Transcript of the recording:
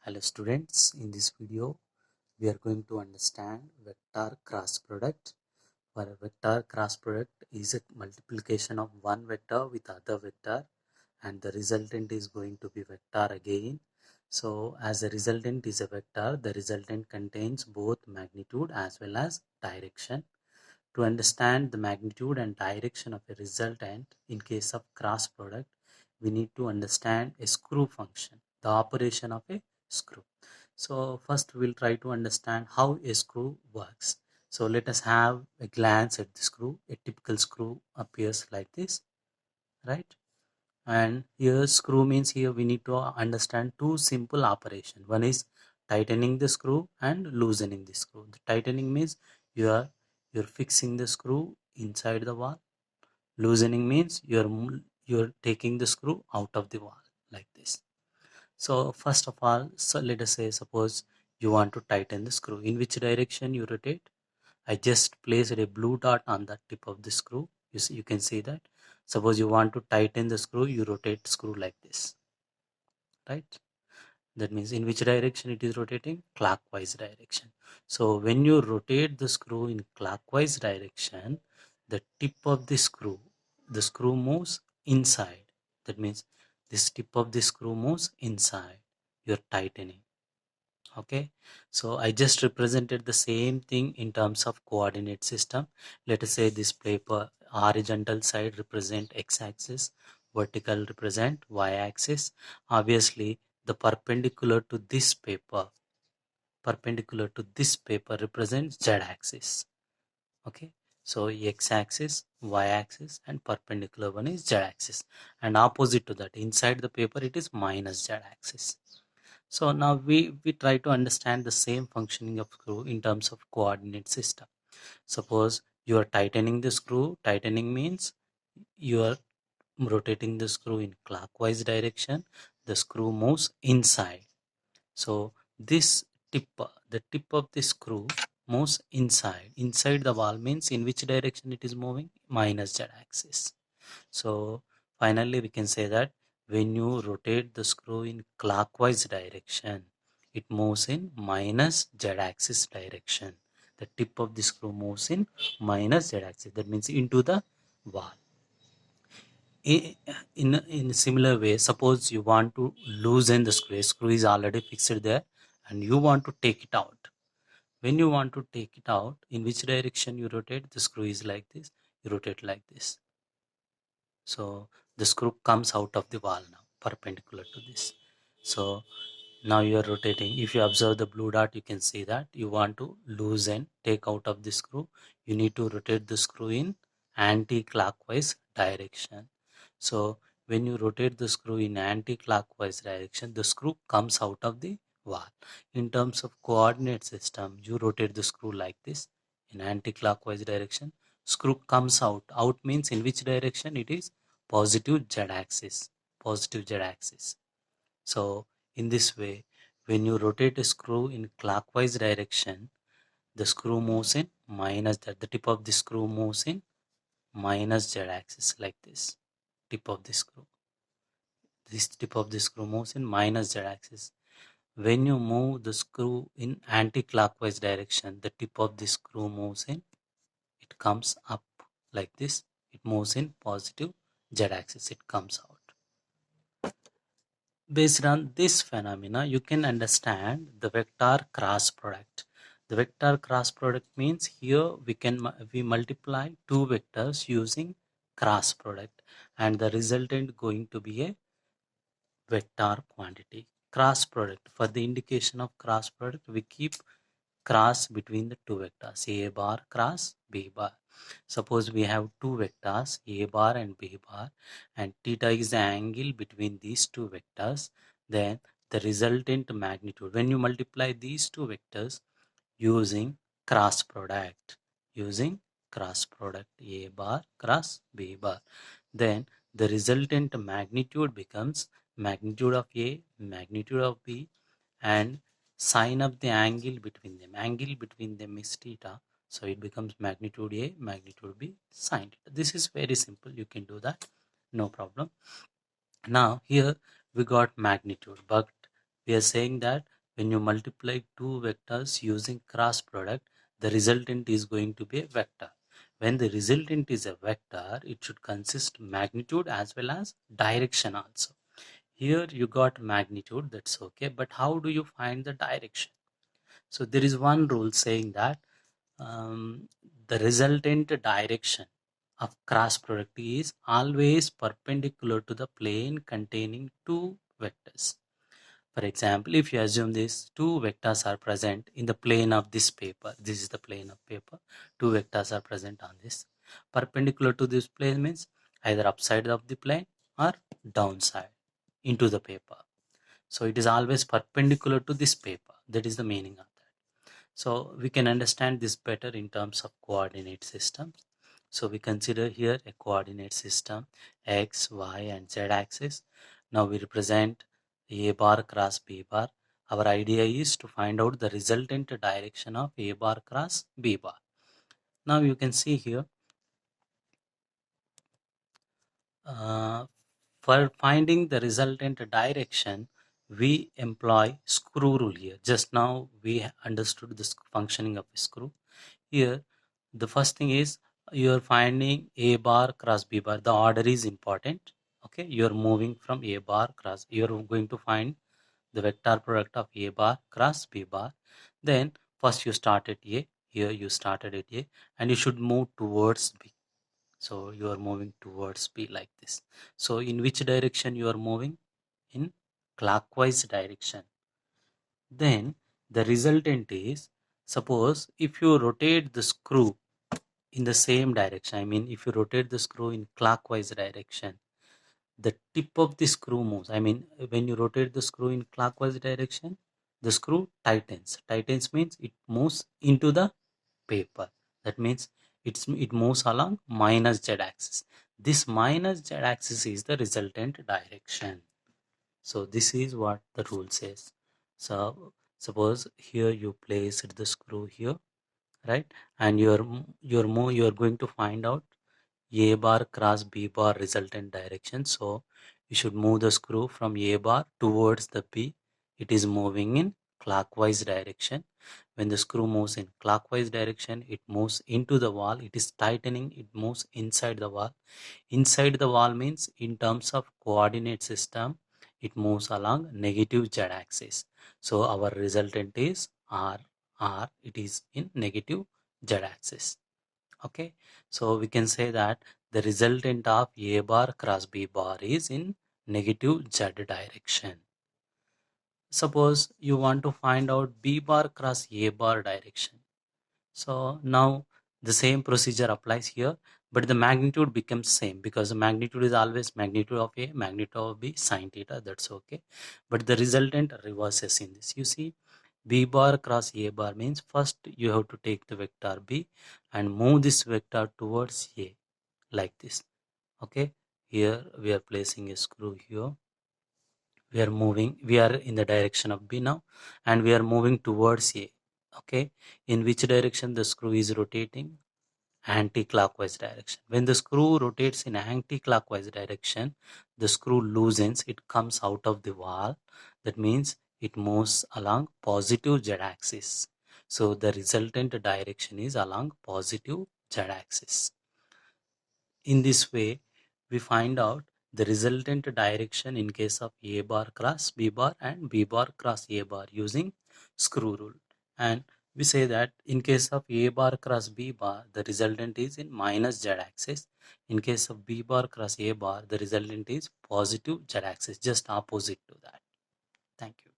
Hello students, in this video we are going to understand vector cross product. For a vector cross product is a multiplication of one vector with other vector and the resultant is going to be vector again. So as the resultant is a vector, the resultant contains both magnitude as well as direction. To understand the magnitude and direction of a resultant in case of cross product, we need to understand a screw function, the operation of a screw. So first we'll try to understand how a screw works. So let us have a glance at the screw. A typical screw appears like this, right? And here screw means here we need to understand two simple operations. One is tightening the screw and loosening the screw. The tightening means you're fixing the screw inside the wall. Loosening means you're taking the screw out of the wall like this. So first of all, so let us say suppose you want to tighten the screw. In which direction you rotate? I just placed a blue dot on the tip of the screw. You can see that. Suppose you want to tighten the screw, you rotate screw like this, right? That means in which direction it is rotating? Clockwise direction. So when you rotate the screw in clockwise direction, the tip of the screw moves inside. That means this tip of the screw moves inside. You're tightening. Okay, so I just represented the same thing in terms of coordinate system. Let us say this paper horizontal side represent x-axis, vertical represent y-axis. Obviously the perpendicular to this paper represents z-axis. Okay, so x-axis, y-axis and perpendicular one is z-axis, and opposite to that inside the paper it is minus z-axis. So now we try to understand the same functioning of screw in terms of coordinate system. Suppose you are tightening the screw. Tightening means you are rotating the screw in clockwise direction. The screw moves inside. So this the tip of the screw moves inside the wall means in which direction it is moving? Minus z axis. So finally we can say that when you rotate the screw in clockwise direction, it moves in minus z-axis direction. The tip of the screw moves in minus z-axis. That means into the wall. In a similar way, suppose you want to loosen the screw. Screw is already fixed there and you want to take it out. When you want to take it out, in which direction you rotate? The screw is like this. You rotate like this. So the screw comes out of the wall now, perpendicular to this. So now you are rotating. If you observe the blue dot, you can see that you want to loosen, take out of the screw. You need to rotate the screw in anti-clockwise direction. So when you rotate the screw in anti-clockwise direction, the screw comes out of the wall. In terms of coordinate system, you rotate the screw like this in anti-clockwise direction. Screw comes out. Out means in which direction? It is positive z-axis. Positive z-axis. So in this way, when you rotate a screw in clockwise direction, the screw moves in minus that. The tip of the screw moves in minus z-axis like this. Tip of the screw. This tip of the screw moves in minus z-axis. When you move the screw in anti-clockwise direction, the tip of the screw moves in. It comes up like this. It moves in positive z-axis. It comes out. Based on this phenomena, you can understand the vector cross product. The vector cross product means here we multiply two vectors using cross product, and the resultant going to be a vector quantity. Cross product, for the indication of cross product, we keep cross between the two vectors, a bar cross b bar. Suppose we have two vectors, a bar and b bar, and theta is the angle between these two vectors. Then the resultant magnitude, when you multiply these two vectors using cross product, a bar cross b bar, then the resultant magnitude becomes magnitude of a, magnitude of b, and sine of the angle between them. Angle between them is theta. So it becomes magnitude A, magnitude B, sine theta. This is very simple. You can do that. No problem. Now here we got magnitude, but we are saying that when you multiply two vectors using cross product, the resultant is going to be a vector. When the resultant is a vector, it should consist magnitude as well as direction also. Here you got magnitude, that's okay, but how do you find the direction? So there is one rule saying that um, the resultant direction of cross product is always perpendicular to the plane containing two vectors. For example, if you assume these two vectors are present in the plane of this paper, this is the plane of paper, two vectors are present on this. Perpendicular to this plane means either upside of the plane or downside into the paper. So it is always perpendicular to this paper. That is the meaning of that. So we can understand this better in terms of coordinate systems. So we consider here a coordinate system, x, y, and z axis. Now we represent a bar cross b bar. Our idea is to find out the resultant direction of a bar cross b bar. Now you can see here, uh, for finding the resultant direction, we employ screw rule here. Just now we understood the functioning of a screw. Here, the first thing is you are finding a bar cross b bar. The order is important. Okay, you are moving from a bar cross. You are going to find the vector product of a bar cross b bar. Then first you start at a. Here you started at a, and you should move towards b. So you are moving towards b like this. So in which direction you are moving? In clockwise direction. Then the resultant is, suppose if you rotate the screw in the same direction, I mean if you rotate the screw in clockwise direction, the tip of the screw moves. I mean when you rotate the screw in clockwise direction, the screw tightens. Tightens means it moves into the paper. That means it moves along minus z axis. This minus z axis is the resultant direction. So this is what the rule says. So suppose here you placed the screw here, right? And you're going to find out a bar cross b bar resultant direction. So you should move the screw from a bar towards the b. It is moving in clockwise direction. When the screw moves in clockwise direction, it moves into the wall. It is tightening. It moves inside the wall. Inside the wall means in terms of coordinate system, it moves along negative z axis. So our resultant is r. It is in negative z axis. Okay, so we can say that the resultant of a bar cross b bar is in negative z direction. Suppose you want to find out b bar cross a bar direction. So now the same procedure applies here, but the magnitude becomes same because the magnitude is always magnitude of a, magnitude of b, sine theta, that's okay. But the resultant reverses in this. You see, b bar cross a bar means first you have to take the vector b and move this vector towards a like this. Okay, here we are placing a screw here. We are in the direction of b now, and we are moving towards a. Okay, in which direction the screw is rotating? Anti-clockwise direction. When the screw rotates in anti-clockwise direction, the screw loosens, it comes out of the wall. That means it moves along positive z axis. So the resultant direction is along positive z axis. In this way, we find out the resultant direction in case of A bar cross B bar and B bar cross A bar using screw rule. And we say that in case of A bar cross B bar, the resultant is in minus Z axis. In case of B bar cross A bar, the resultant is positive Z axis, just opposite to that. Thank you.